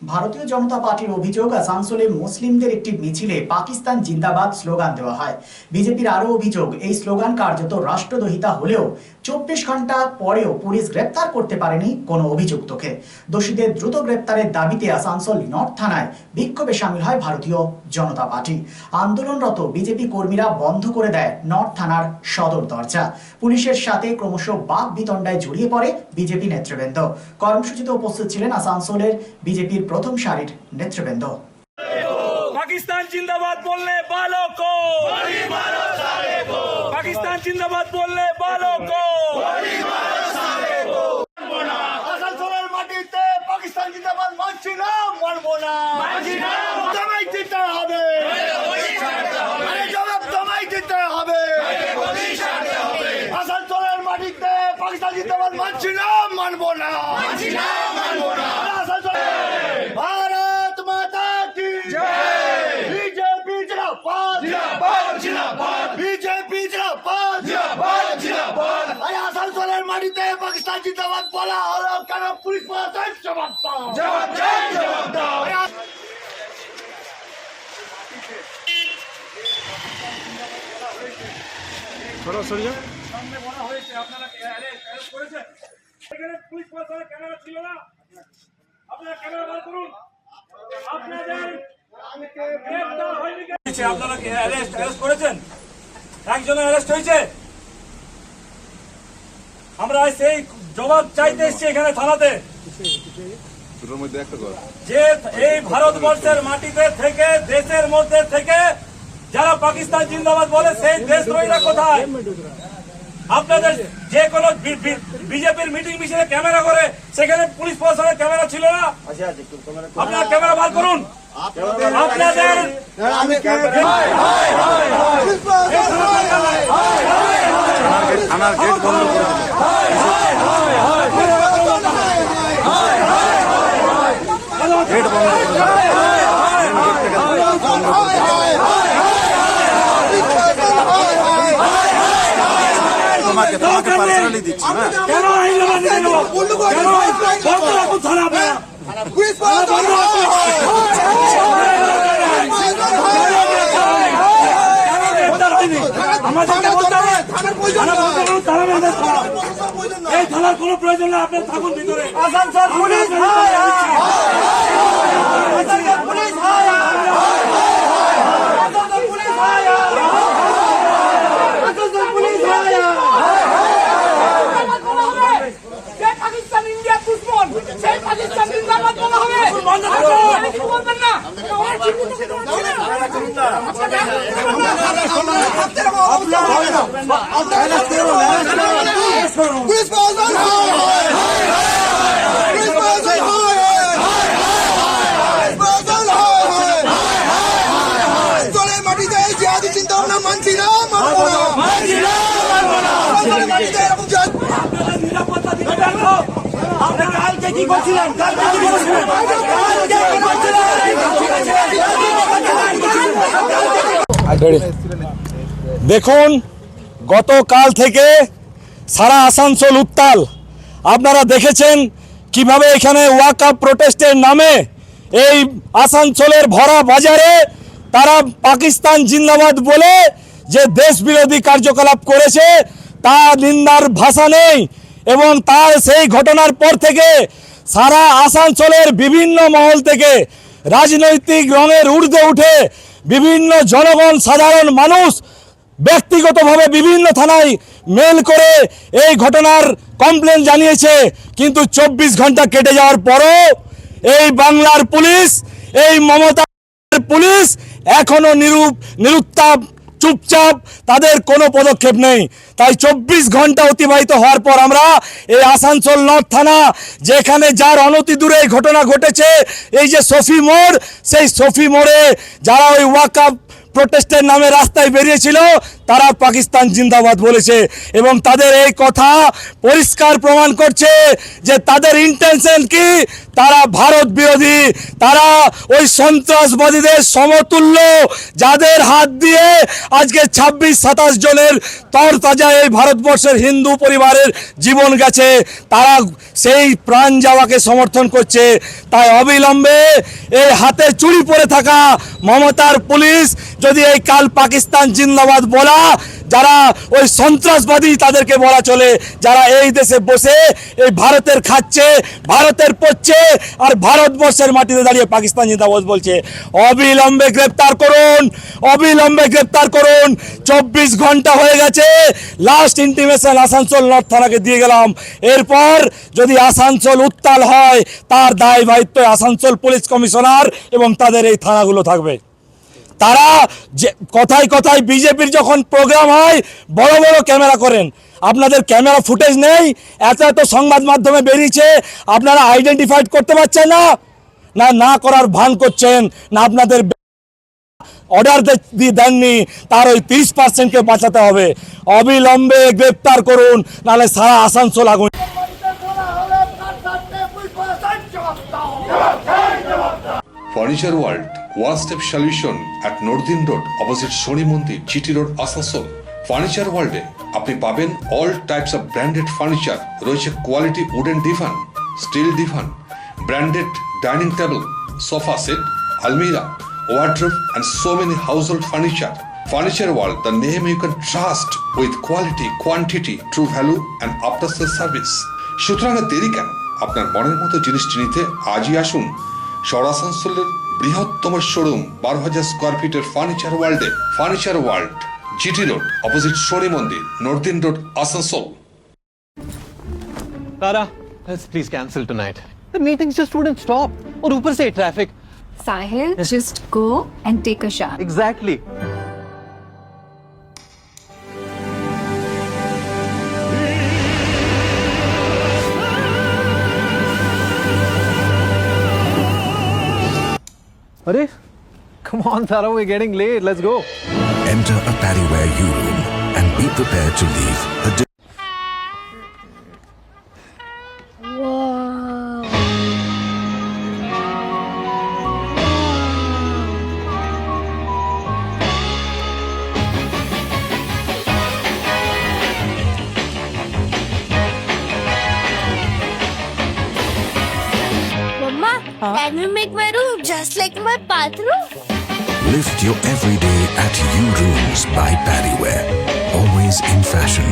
ভারতীয় জনতা পার্টির অভিযোগ, আসানসোলে মুসলিমদের একটি মিছিলে পাকিস্তান জিন্দাবাদ স্লোগান দেওয়া হয়। বিজেপির আরও অভিযোগ, এই স্লোগান কার্যত রাষ্ট্রদ্রোহিতা হলেও 24 ঘন্টা পরেও পুলিশ গ্রেপ্তার করতে পারেনি কোনো অভিযুক্তকে। দোষীদের দ্রুত গ্রেপ্তারের দাবিতে আসানসোল নর্থ থানায় বিক্ষোভে সামিল হয় ভারতীয় জনতা পার্টি। আন্দোলনরত বিজেপি কর্মীরা বন্ধ করে দেয় নর্থ থানার সদর দরজা। পুলিশের সাথে ক্রমশ বাক বিতণ্ডায় জড়িয়ে পড়ে বিজেপি নেতৃবৃন্দ। কর্মসূচিতে উপস্থিত ছিলেন আসানসোলের বিজেপির প্রথম সারির নেতৃবৃন্দ। पाकिस्तान जिंदाबाद बोलने वालों को गोली मारो साले को, पाकिस्तान जिंदाबाद बोलने वालों को गोली मारो साले को। আসানসোলের মাটিতে পাকিস্তান জিন্দাবাদ মানছি না, মানবো না, জবাব দিতে হবে, আরে জবাব তোমায় দিতে হবে। আসানসোলের মাটিতে পাকিস্তান জিন্দাবাদ মানছি না, মানবো না, ভারত মাতা কি জয়, বিজেপি জিন্দাবাদ, বিজেপি জিন্দাবাদ। আরে আসানসোলের মাটিতে পাকিস্তান জিন্দাবাদ বলা হলো কেন? পুলিশ প্রশাসন জবাব দাও, জবাব দাও। সামনে বলা হয়েছে আপনারা অ্যারেস্ট করেছেন, এখানে পুলিশ প্রশাসনের ক্যামেরা ছিল না, আপনারা ক্যামেরা বার করুন। আপনাদের গ্রেফতার হয়নি, আপনারা অ্যারেস্ট করেছেন, একজনের অ্যারেস্ট হয়েছে। আমরা সেই জবাব চাইতে এসেছি এখানে থানাতে, যে এই ভারতবর্ষের মাটিতে থেকে, দেশের মধ্যে থেকে যারা পাকিস্তান জিন্দাবাদ বলে সেই দেশদ্রোহীরা কোথায়? আপনাদের যে কোনো বিজেপির মিটিং মিছিলে ক্যামেরা করে, সেখানে পুলিশ প্রশাসনের ক্যামেরা ছিল না, আপনারা ক্যামেরা বার করুন। আপনাদের থানার গেট বন্ধ করে গেট বন্ধ তোমাকে পার্সোনালি দিচ্ছি না। কেন আইন থানা এই থানার কোনো প্রয়োজন না, আপনার থাকুন ভিতরে। আসানসোল পুলিশ পাকিস্তান ইন্ডিয়া দুশ্মন, সেই পাকিস্তান জিন্দাবাদ বলা হবে। বলবেন না মাটিতে জিহাদি চিন্তা ভাবনা মানছি না, মানবো না। নিরাপত্তা দিতে পারবো। আপনি কালকে কি করছিলেন? দেখুন, গতকাল থেকে সারা আসানসোল উত্তাল। আপনারা দেখেছেন কিভাবে এখানে ওয়াকআপ প্রোটেস্টের নামে এই আসানসোলের ভরা বাজারে তারা পাকিস্তান জিন্দাবাদ বলে যে দেশ বিরোধী কার্যকলাপ করেছে তা নিন্দার ভাষা নেই। এবং তার সেই ঘটনার পর থেকে সারা আসানসোলের বিভিন্ন মহল থেকে রাজনৈতিক রঙের ঊর্ধ্বে উঠে বিভিন্ন জনগণ, সাধারণ মানুষ ব্যক্তিগতভাবে বিভিন্ন থানায় মেল করে এই ঘটনার কমপ্লেন জানিয়েছে। কিন্তু 24 ঘন্টা কেটে যাওয়ার পরও এই বাংলার পুলিশ, এই মমতার পুলিশ এখনো নিরুত্তাপ, চুপচাপ, তাদের কোনো পদক্ষেপ নেই। তাই 24 ঘন্টা অতিবাহিত হওয়ার পর আমরা এই আসানসোল নর্থ থানা, যেখানে যার অনতি দূরে এই ঘটনা ঘটেছে, এই যে সফি মোড়, সেই সফি মোড়ে যারা ওই ওয়াকআপ প্রোটেস্টের নামে রাস্তায় বেরিয়েছিল তারা পাকিস্তান জিন্দাবাদ বলেছে। এবং তাদের এই কথা পরিষ্কার প্রমাণ করছে যে তাদের ইন্টেনশন কি, তারা ভারত বিরোধী, তারা ওই সন্ত্রাসবাদীদের সমতুল্য, যাদের হাত দিয়ে আজকে 26-27 জনের তরতাজা এই ভারতবর্ষের হিন্দু পরিবারের জীবন গেছে, তারা সেই প্রাণ যাওয়াকে সমর্থন করছে। তাই অবিলম্বে এই হাতে চুরি পরে থাকা মমতার পুলিশ যদি এই কাল পাকিস্তান জিন্দাবাদ বলা, যারা ওই সন্ত্রাসবাদী তাদেরকে বলা চলে, যারা এই দেশে বসে এই ভারতের খাচ্ছে, ভারতের পড়ছে, আর ভারতবর্ষের মাটিতে দাঁড়িয়ে পাকিস্তান জিন্দাবাদ বলছে, অবিলম্বে গ্রেপ্তার করুন, অবিলম্বে গ্রেপ্তার করুন। 24 ঘন্টা হয়ে গেছে, লাস্ট ইন্টিমেশন আসানসোল নর্থ থানাকে দিয়ে গেলাম। এরপর যদি আসানসোল উত্তাল হয়, তার দায়ভারিত্ব আসানসোল পুলিশ কমিশনার এবং তাদের এই থানাগুলো থাকবে। তারা যে কথায় কথায় বিজেপির যখন প্রোগ্রাম হয় বড় বড় ক্যামেরা করেন, আপনাদের ক্যামেরা ফুটেজ নেই, এত এত সংবাদ মাধ্যমে বেরিয়েছে, আপনারা আইডেন্টিফাইড করতে পারছেন না, না করার ভান করছেন, না আপনাদের অর্ডার দেননি তার ওই 30%কে বাঁচাতে হবে। অবিলম্বে গ্রেপ্তার করুন, নাহলে সারা আসানসোল আগুন। Furniture World, one-step solution at Nordin Road, opposite Shoni Mandir, GT Road, Asansol. Furniture World এ আপনি পাবেন all types of branded furniture, রয়েছে quality wooden divan, steel divan, branded dining table, sofa set, almirah, wardrobe and so many household furniture. Furniture World, the name you can trust with quality, quantity, true value and after sales service. সুতরাং আর দেরি কেন? আপনার মনের মতো জিনিসটি নিতে আজই আসুন আসানসোলের বৃহত্তম শোরুম 12,000 স্কোয়ার ফিটের ফার্নিচার ওয়ার্ল্ডে। Furniture world, GT road, opposite Shani Mandir, নর্দিন road, Asansol. Tara, let's please cancel tonight. The meetings just wouldn't stop. और ऊपर से traffic. Sahil, just go and take a shower. Exactly. Arey, come on, Tara, we're getting late. Let's go. Enter a Pariware U-Room and be prepared to leave a Mama, can you make my room just like my bathroom? Lift your everyday at U-Rooms by Pariware. Always in fashion.